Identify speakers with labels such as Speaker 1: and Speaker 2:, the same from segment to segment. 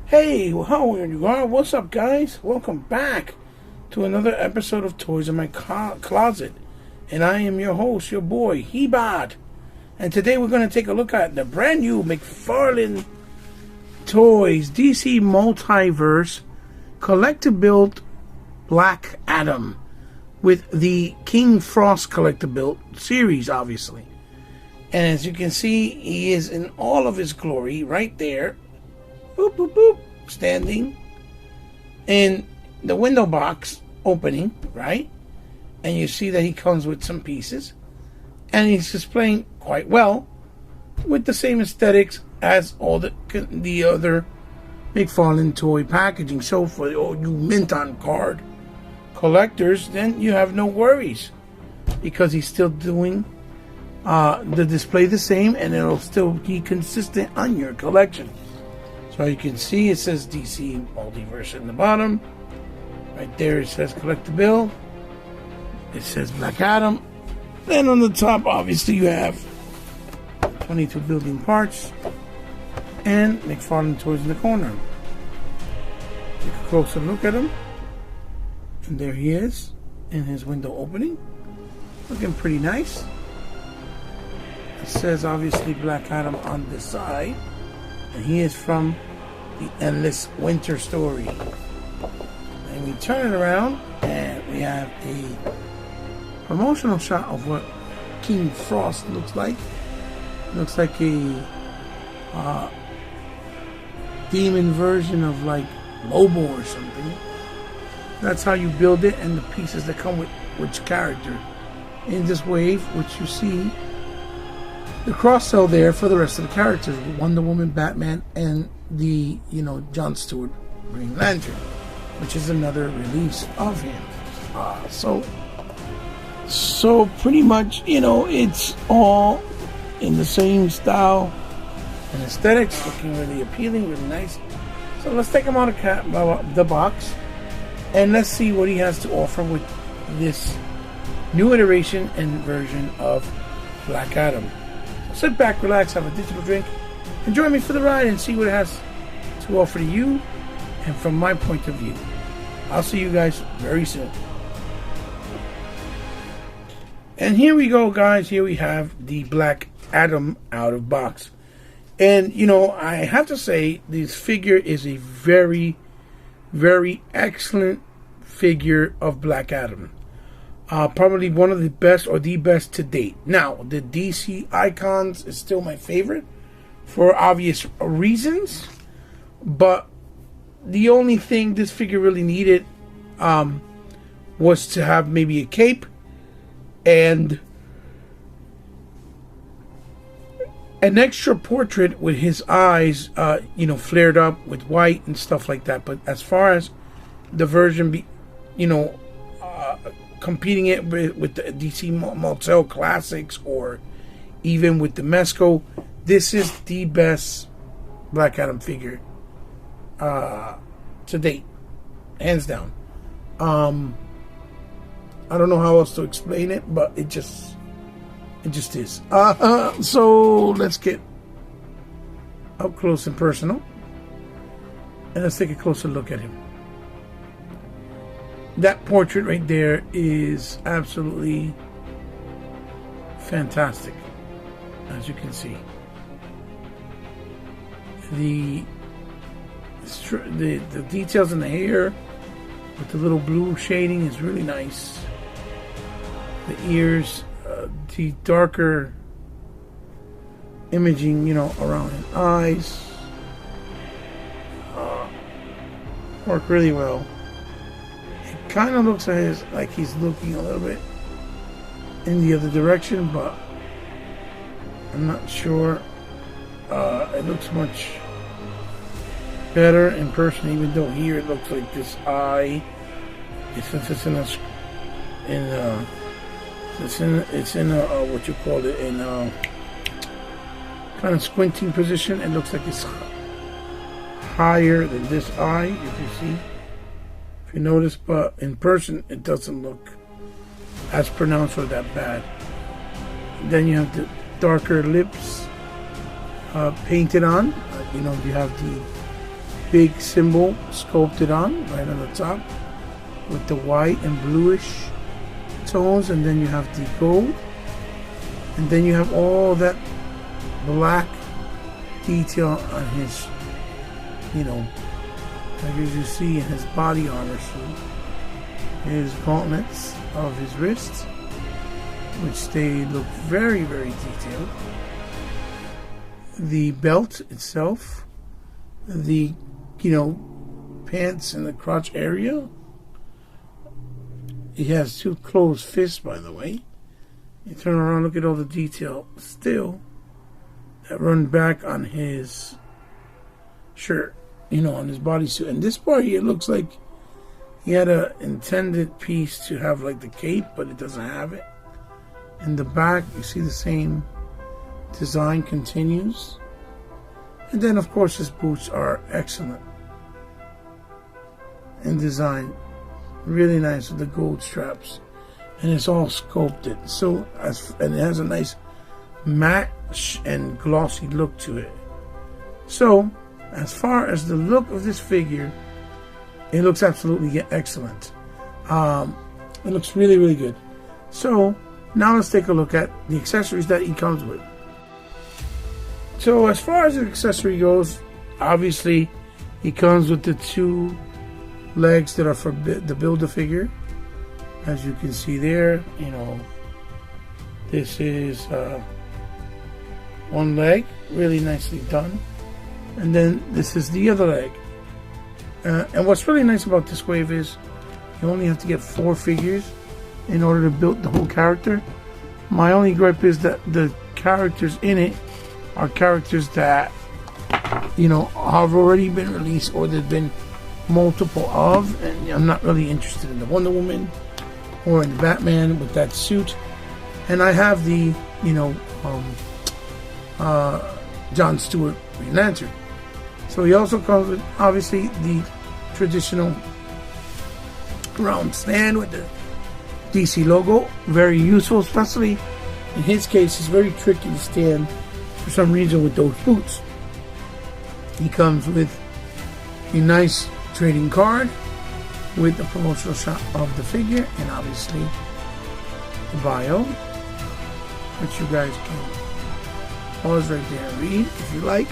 Speaker 1: Hey, how are you going? What's up, guys? Welcome back to another episode of Toys in My Closet. And I am your host, your boy, Hebot. And today we're going to take a look at the brand new McFarlane Toys DC Multiverse Collector-Built Black Adam with the King Frost Collector-Built series, obviously. And as you can see, he is in all of his glory right there. Boop, boop, boop. Standing in the window box opening, right? And you see that he comes with some pieces. And he's displaying quite well with the same aesthetics as all the other McFarlane toy packaging. So for all you mint on card collectors, then you have no worries. Because he's still doing the display the same, and it'll still be consistent on your collection. So you can see it says DC Multiverse in the bottom. Right there it says Collectible. It says Black Adam. Then on the top, obviously, you have 22 building parts and McFarlane Toys in the corner. Take a closer look at him. And there he is in his window opening. Looking pretty nice. It says obviously Black Adam on this side. And he is from the Endless Winter Story. And we turn it around and we have a promotional shot of what King Frost looks like. Looks like a demon version of like Lobo or something. That's how you build it, and the pieces that come with which character. In this wave, which you see the cross-sell there for the rest of the characters, Wonder Woman, Batman, and the, John Stewart Green Lantern, which is another release of him. So pretty much, it's all in the same style and aesthetics, looking really appealing, really nice. So let's take him out of the box, and let's see what he has to offer with this new iteration and version of Black Adam. Sit back, relax, have a digital drink, and join me for the ride and see what it has to offer to you and from my point of view. I'll see you guys very soon. And here we go, guys. Here we have the Black Adam out of box. And, I have to say, this figure is a very, very excellent figure of Black Adam. Probably one of the best or the best to date. Now, the DC Icons is still my favorite for obvious reasons. But the only thing this figure really needed was to have maybe a cape and an extra portrait with his eyes, flared up with white and stuff like that. But as far as the version, competing it with the DC Mattel Classics or even with the Mezco, this is the best Black Adam figure to date, hands down. I don't know how else to explain it, but it just is. So let's get up close and personal, and let's take a closer look at him. That portrait right there is absolutely fantastic, as you can see. The details in the hair with the little blue shading is really nice. The ears, the darker imaging, around his eyes, work really well. Kind of looks like he's looking a little bit in the other direction, but I'm not sure. It looks much better in person, even though here it looks like this eye. Since it's in a what you call it, in a kind of squinting position. It looks like it's higher than this eye, if you see. If you notice, but in person it doesn't look as pronounced or that bad. Then you have the darker lips painted on. You have the big symbol sculpted on, right on the top, with the white and bluish tones, and then you have the gold, and then you have all that black detail on his, like as you see in his body armor suit, his gauntlets of his wrists, which they look very, very detailed. The belt itself, the pants and the crotch area. He has two closed fists, by the way. You turn around, look at all the detail still that run back on his shirt, on his bodysuit. And this part here looks like he had a intended piece to have like the cape, but it doesn't have it. In the back, you see the same design continues. And then, of course, his boots are excellent in design. Really nice with the gold straps. And it's all sculpted. And it has a nice matte and glossy look to it. So, as far as the look of this figure, it looks absolutely excellent. It looks really, really good. So, now let's take a look at the accessories that he comes with. So as far as the accessory goes, obviously he comes with the two legs that are for the Build-A-Figure. As you can see there, this is one leg, really nicely done. And then this is the other leg. And what's really nice about this wave is you only have to get 4 figures in order to build the whole character. My only gripe is that the characters in it are characters that have already been released, or there's been multiple of, and I'm not really interested in the Wonder Woman or in the Batman with that suit. And I have the John Stewart Green Lantern. So he also comes with obviously the traditional round stand with the DC logo, very useful, especially in his case. It's very tricky to stand for some reason with those boots. He comes with a nice trading card with a promotional shot of the figure, and obviously the bio, which you guys can pause right there and read if you like.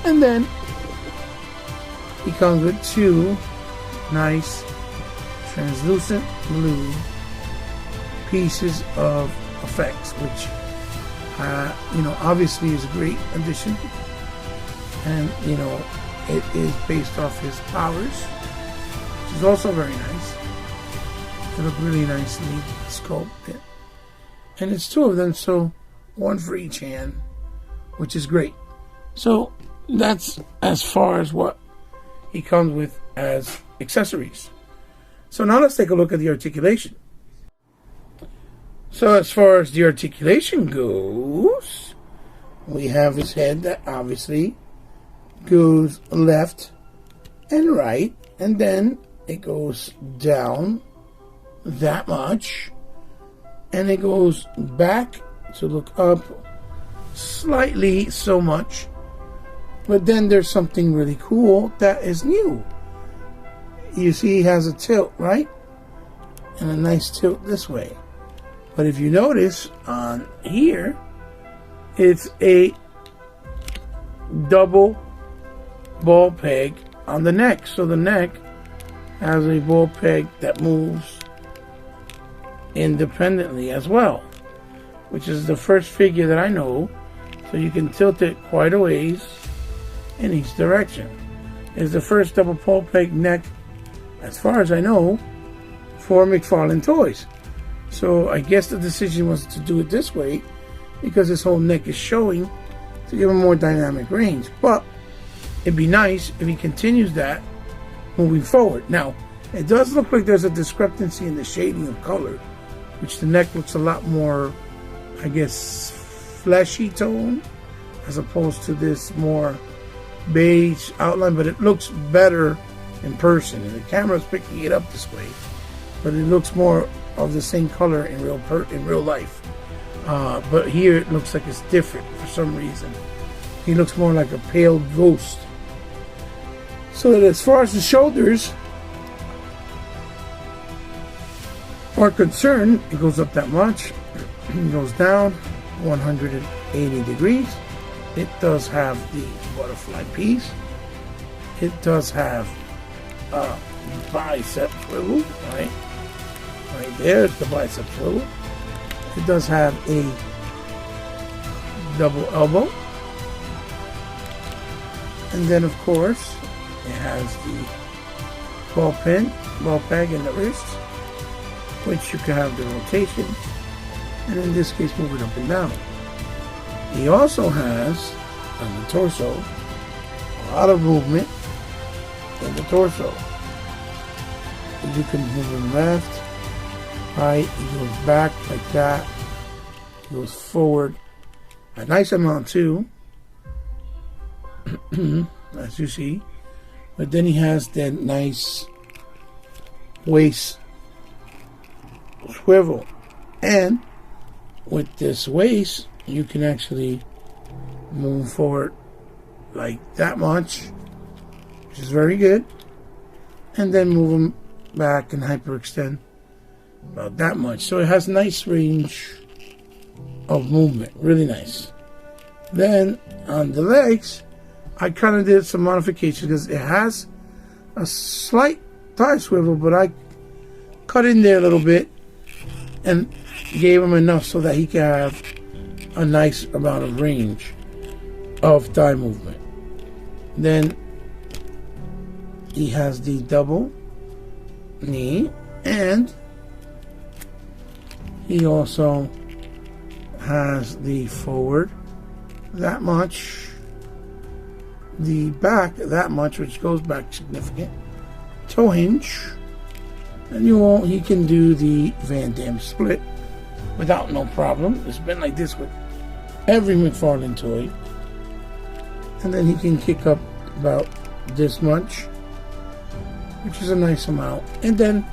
Speaker 1: And then he comes with 2 nice translucent blue pieces of effects, which obviously is a great addition. And it is based off his powers, which is also very nice. They look really nicely sculpted, and it's 2 of them, so 1 for each hand, which is great. So that's as far as what he comes with as accessories. So now let's take a look at the articulation. So as far as the articulation goes, we have his head that obviously goes left and right, and then it goes down that much, and it goes back to look up slightly so much. But then there's something really cool that is new. You see he has a tilt, right? And a nice tilt this way. But if you notice on here, it's a double ball peg on the neck. So the neck has a ball peg that moves independently as well, which is the first figure that I know. So you can tilt it quite a ways in each direction. It's the first double ball peg neck, as far as I know, for McFarlane toys. So I guess the decision was to do it this way because his whole neck is showing, to give him more dynamic range. But it'd be nice if he continues that moving forward. Now, it does look like there's a discrepancy in the shading of color, which the neck looks a lot more, I guess, fleshy tone, as opposed to this more beige outline. But it looks better in person, and the camera's picking it up this way. But it looks more of the same color in real life. But here it looks like it's different for some reason. He looks more like a pale ghost. So that as far as the shoulders are concerned, it goes up that much. It goes down 180 degrees. It does have the butterfly piece. It does have a bicep swivel, right? Right there's the bicep swivel. It does have a double elbow. And then, of course, it has the ball peg in the wrist, which you can have the rotation, and in this case, move it up and down. He also has, on the torso, a lot of movement in the torso. You can move him left, right, he goes back like that, he goes forward a nice amount too, as you see. But then he has that nice waist swivel, and with this waist you can actually move forward like that much, which is very good, and then move them back and hyperextend about that much. So it has nice range of movement, really nice. Then on the legs, I kind of did some modifications because it has a slight thigh swivel, but I cut in there a little bit and gave him enough so that he can have a nice amount of range of thigh movement. Then he has the double knee, and he also has the forward that much, the back that much, which goes back significant, toe hinge, and he can do the Van Damme split without no problem. It's been like this with every McFarlane toy. And then he can kick up about this much, which is a nice amount, and then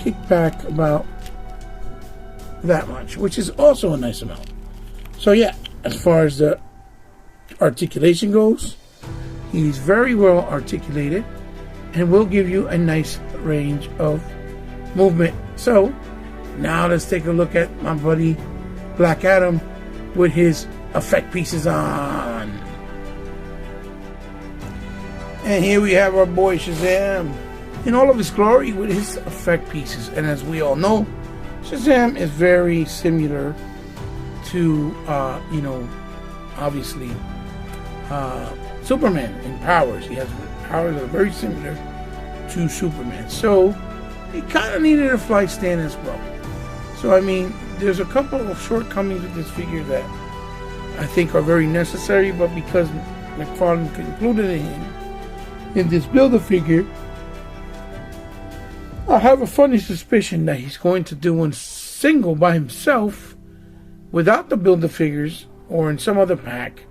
Speaker 1: kick back about that much, which is also a nice amount. So yeah, as far as the articulation goes, he's very well articulated and will give you a nice range of movement. So now let's take a look at my buddy Black Adam with his effect pieces on. And here we have our boy Shazam in all of his glory with his effect pieces. And as we all know, Shazam is very similar to, obviously, Superman in powers. He has powers that are very similar to Superman. So he kind of needed a flight stand as well. So, I mean, there's a couple of shortcomings with this figure that I think are very necessary, but because McFarlane concluded him in this Build-A-Figure, I have a funny suspicion that he's going to do one single by himself without the Build-A-Figures, or in some other pack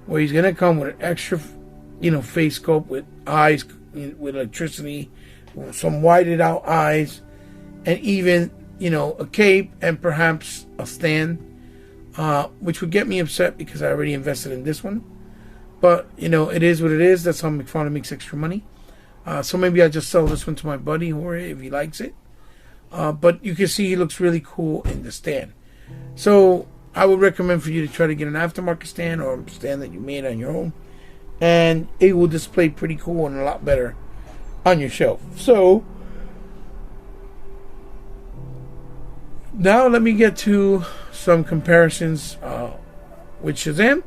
Speaker 1: where he's going to come with an extra, face sculpt with eyes with electricity, some whited out eyes, and even, a cape and perhaps a stand, which would get me upset because I already invested in this one. But, it is what it is. That's how McFarlane makes extra money. So maybe I'll just sell this one to my buddy Jorge if he likes it. But you can see he looks really cool in the stand. So I would recommend for you to try to get an aftermarket stand or a stand that you made on your own. And it will display pretty cool and a lot better on your shelf. So now let me get to some comparisons with Shazam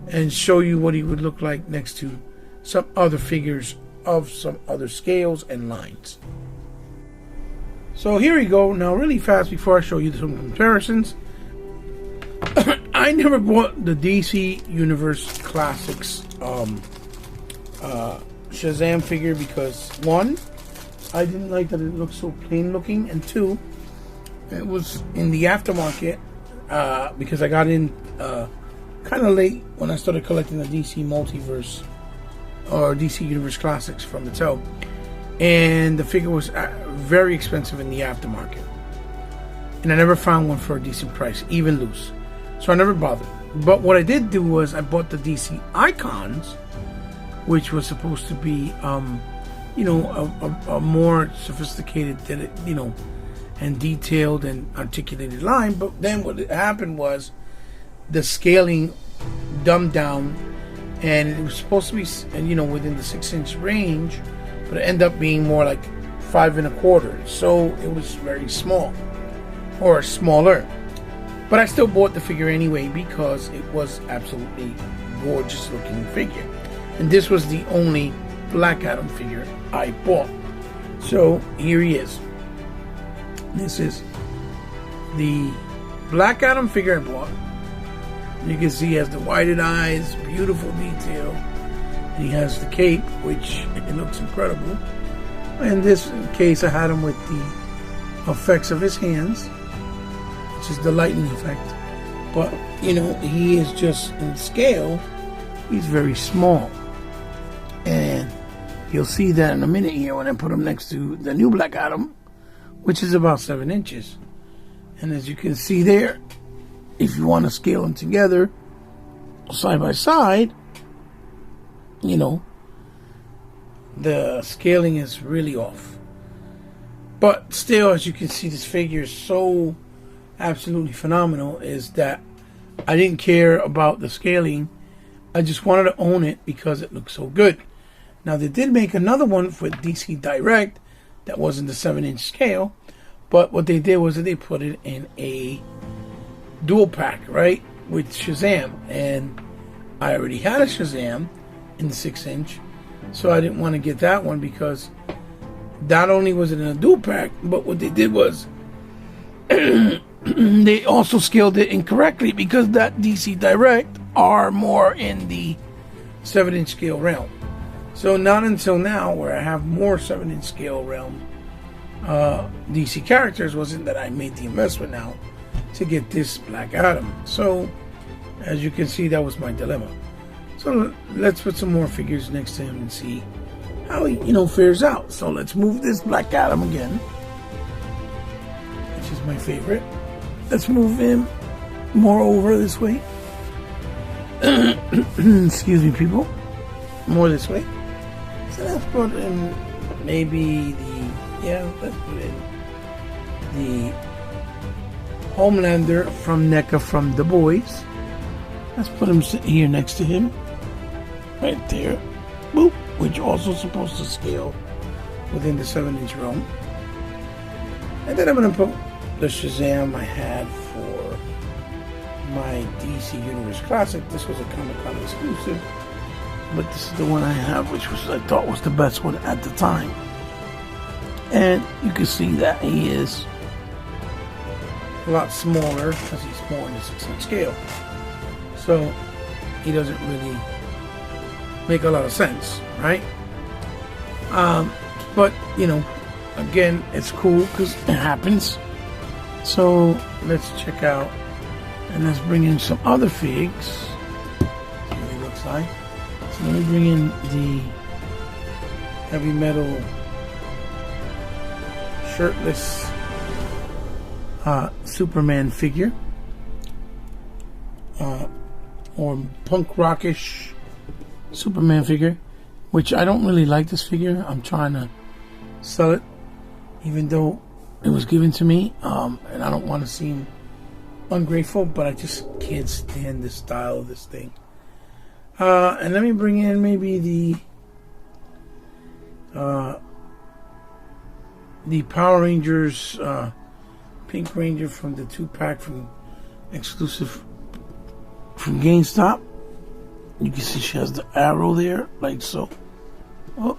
Speaker 1: and show you what he would look like next to some other figures of some other scales and lines. So here we go. Now really fast before I show you some comparisons. I never bought the DC Universe Classics Shazam figure because, one, I didn't like that it looked so plain looking, and two, it was in the aftermarket because I got in kind of late when I started collecting the DC Multiverse or DC Universe Classics from Mattel, and the figure was very expensive in the aftermarket, and I never found one for a decent price, even loose, so I never bothered. But what I did do was I bought the DC Icons which was supposed to be, you know, a more sophisticated, you know, and detailed and articulated line. But then what happened was the scaling dumbed down, and it was supposed to be, you know, within the 6-inch range, but it ended up being more like 5 1/4. So it was very small, or smaller. But I still bought the figure anyway because it was absolutely gorgeous looking figure. And this was the only Black Adam figure I bought. So here he is. This is the Black Adam figure I bought. You can see he has the whited eyes, beautiful detail. And he has the cape, which it looks incredible. In this case, I had him with the effects of his hands, which is the lightning effect. But, you know, he is just in scale, he's very small. And you'll see that in a minute here when I put him next to the new Black Adam, which is about 7 inches. And as you can see there, if you want to scale them together side by side, you know, the scaling is really off. But still, as you can see, this figure is so absolutely phenomenal, is that I didn't care about the scaling. I just wanted to own it because it looked so good. Now, they did make another one for DC Direct that wasn't the 7-inch scale, but what they did was that they put it in a dual pack, right, with Shazam. And I already had a Shazam in the 6-inch, so I didn't want to get that one because not only was it in a dual pack, but what they did was they also scaled it incorrectly, because that DC Direct are more in the 7-inch scale realm. So not until now, where I have more 7-inch scale realm DC characters, wasn't that I made the investment now to get this Black Adam. So as you can see, that was my dilemma. So let's put some more figures next to him and see how he, you know, fares out. So let's move this Black Adam again, which is my favorite. Let's move him more over this way. Excuse me, people. More this way. So let's put in maybe let's put in the Homelander from NECA from The Boys. Let's put him sitting here next to him. Right there. Boop. Which also supposed to scale within the 7-inch realm. And then I'm going to put the Shazam I had for my DC Universe Classic. This was a Comic-Con exclusive, but this is the one I have, which was, I thought, was the best one at the time. And you can see that he is a lot smaller because he's more in the 6-inch scale. So he doesn't really make a lot of sense, right? But, you know, again, it's cool because it happens. So let's check out, and let's bring in some other figs. See what he looks like. So let me bring in the heavy metal shirtless Superman figure, or punk rockish Superman figure, which I don't really like this figure. I'm trying to sell it, even though it was given to me, and I don't want to seem ungrateful, but I just can't stand the style of this thing. And let me bring in maybe the Power Rangers Pink Ranger from the 2-pack from exclusive from GameStop. You can see she has the arrow there, like so. Oh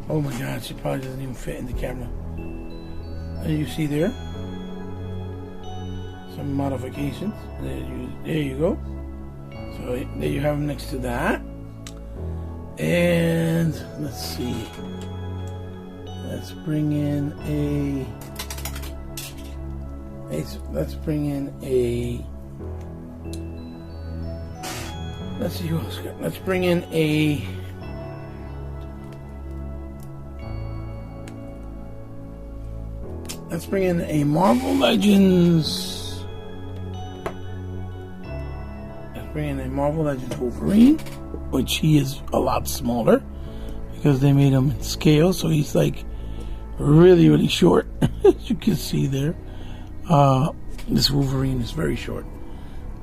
Speaker 1: my God, she probably doesn't even fit in the camera. And you see there some modifications. There you go. So there you have them next to that. And let's see. Let's bring in a. Let's see who else got. Let's bring in a. Let's bring in a Marvel Legends. Let's bring in a Marvel Legends Wolverine, which he is a lot smaller because they made him in scale, so he's like really short, as you can see there. This Wolverine is very short.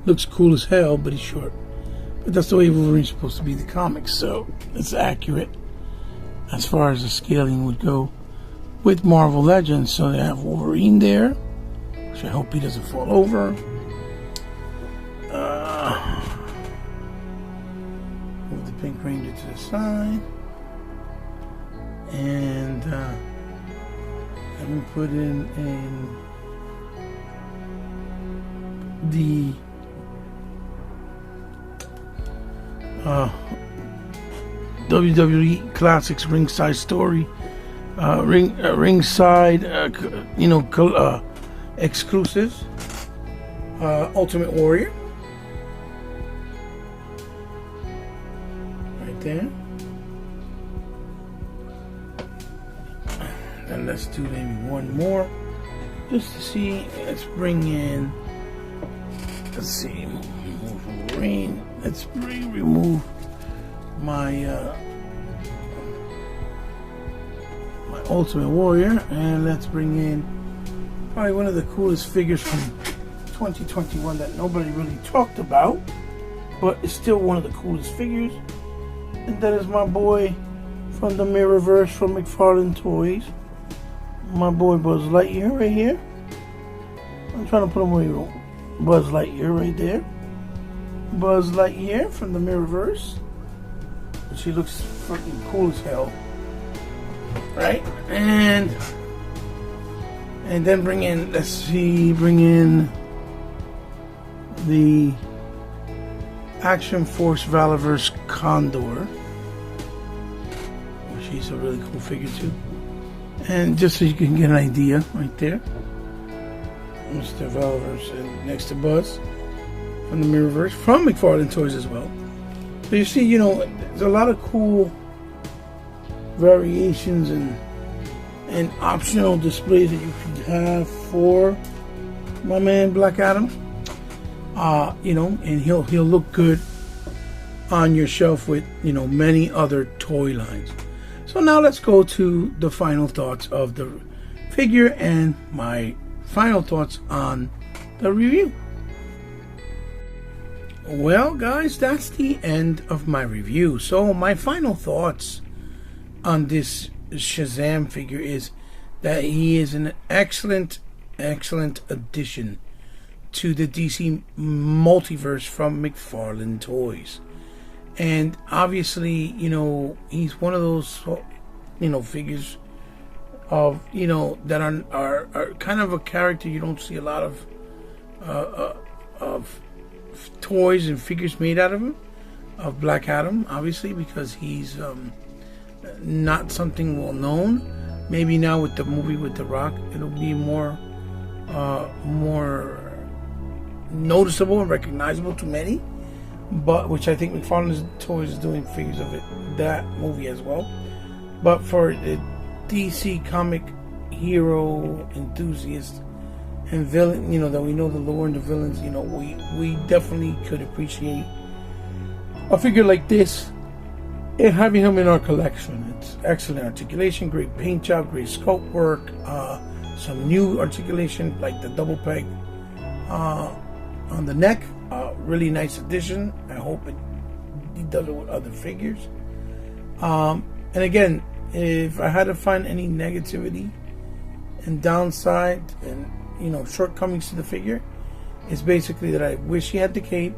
Speaker 1: Looks cool as hell, but he's short. But that's the way Wolverine's supposed to be in the comics, so it's accurate as far as the scaling would go with Marvel Legends. So they have Wolverine there, which I hope he doesn't fall over. Move the Pink Ranger to the side. And let me put in the WWE Classics ringside story, ringside, exclusives. Ultimate Warrior, right there. And let's do maybe one more, just to see. Let's bring in. Let's see. Remove Wolverine. Let's remove my my Ultimate Warrior, and let's bring in probably one of the coolest figures from 2021 that nobody really talked about, but it's still one of the coolest figures, and that is my boy from the Mirrorverse from McFarlane Toys, my boy Buzz Lightyear right here. I'm trying to put him where you want. Buzz Lightyear right there. Buzz Lightyear from the Mirrorverse, which he looks fucking cool as hell, right? And then bring in, bring in the Action Force Valorverse Condor, which he's a really cool figure too. And just so you can get an idea, right there, Mr. Valorverse, and next to Buzz from the Mirrorverse from McFarlane Toys as well. So you see, there's a lot of cool variations and optional displays that you can have for my man Black Adam. And he'll look good on your shelf with many other toy lines. So now let's go to the final thoughts of the figure and my final thoughts on the review. Well, guys, that's the end of my review. So my final thoughts on this Shazam figure is that he is an excellent addition to the DC multiverse from McFarlane Toys. And obviously, he's one of those, figures of, that are kind of a character you don't see a lot of toys and figures made out of him, of Black Adam, obviously, because he's not something well known. Maybe now with the movie with The Rock, it'll be more noticeable and recognizable to many, but which I think McFarlane Toys is doing figures of that movie as well. But for the DC comic hero enthusiast and villain, that we know the lore and the villains, we definitely could appreciate a figure like this and having him in our collection. It's excellent articulation, great paint job, great sculpt work, some new articulation like the double peg on the neck. Really nice addition. I hope he does it with other figures. And again, if I had to find any negativity and downside and shortcomings to the figure, it's basically that I wish he had the cape,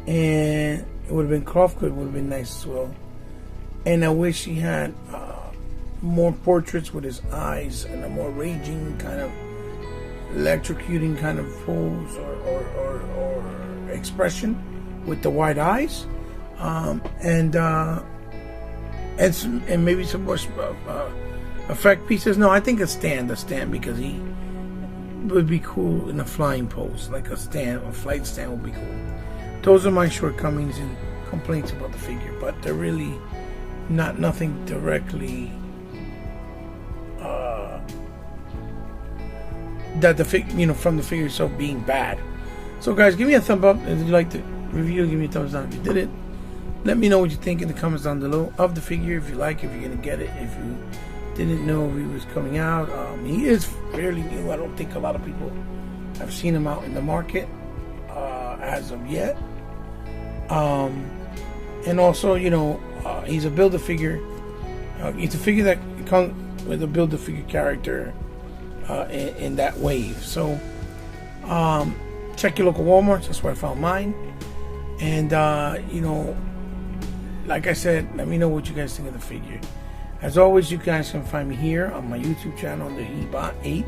Speaker 1: and it would have been cloth good, would have been nice as well. And I wish he had more portraits with his eyes and a more raging kind of electrocuting kind of pose or expression with the wide eyes, and maybe some more effect pieces. No, I think a stand because he would be cool in a flying pose, like a flight stand would be cool. Those are my shortcomings and complaints about the figure, but they're really nothing directly that the from the figure itself being bad. So guys, give me a thumb up if you like review. Give me a thumbs down if you did it. Let me know what you think in the comments down below of the figure. If you like, if you're gonna get it, if you didn't know he was coming out. He is fairly new. I don't think a lot of people have seen him out in the market as of yet. And also, you know, he's a Build-A-Figure. He's a figure that comes with a Build-A-Figure character in that wave. So check your local Walmart. That's where I found mine. And you know, like I said, let me know what you guys think of the figure. As always, you guys can find me here on my YouTube channel under HeBot8.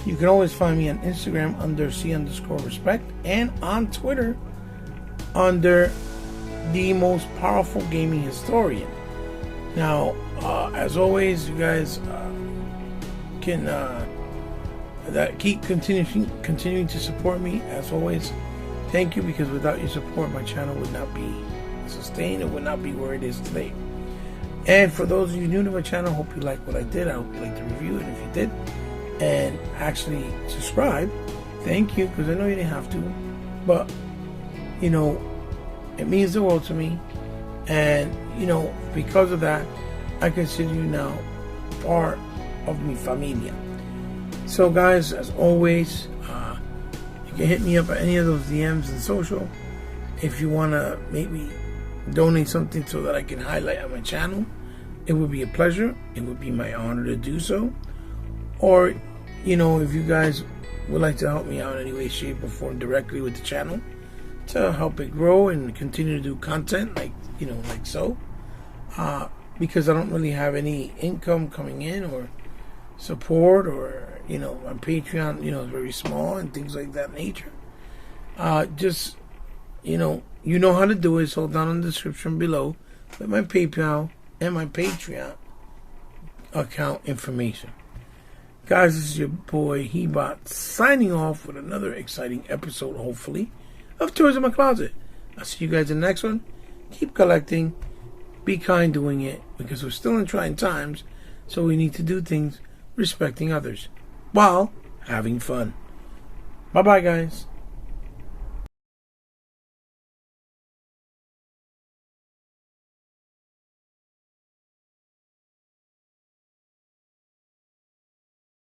Speaker 1: You can always find me on Instagram under C_respect and on Twitter under the most powerful gaming historian. Now, as always, you guys can keep continuing to support me. As always, thank you, because without your support, my channel would not be sustained. It would not be where it is today. And for those of you new to my channel, hope you like what I did. I hope you liked the review, and if you did, and actually subscribe, thank you, because I know you didn't have to, but you know, it means the world to me. And you know, because of that, I consider you now part of mi familia. So guys, as always, you can hit me up at any of those DMs and social if you want to maybe donate something so that I can highlight on my channel. It would be a pleasure. It would be my honor to do so. Or, you know, if you guys would like to help me out in any way, shape, or form directly with the channel to help it grow and continue to do content like, you know, like so. Because I don't really have any income coming in or support, or, you know, my Patreon, you know, is very small and things like that nature. Just, you know how to do it. Hold down in the description below with my PayPal and my Patreon account information. Guys, this is your boy HeBot signing off with another exciting episode, hopefully, of Toys in My Closet. I'll see you guys in the next one. Keep collecting. Be kind doing it, because we're still in trying times, so we need to do things respecting others while having fun. Bye-bye, guys.